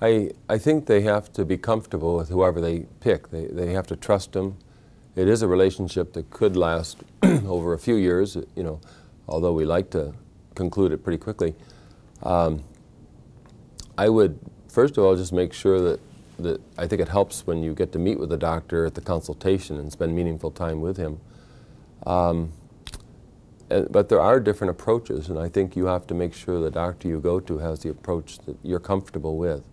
I think they have to be comfortable with whoever they pick. They have to trust them. It is a relationship that could last over a few years, you know, although we like to conclude it pretty quickly. I would, first of all, just make sure that I think it helps when you get to meet with the doctor at the consultation and spend meaningful time with him. But there are different approaches, and I think you have to make sure the doctor you go to has the approach that you're comfortable with.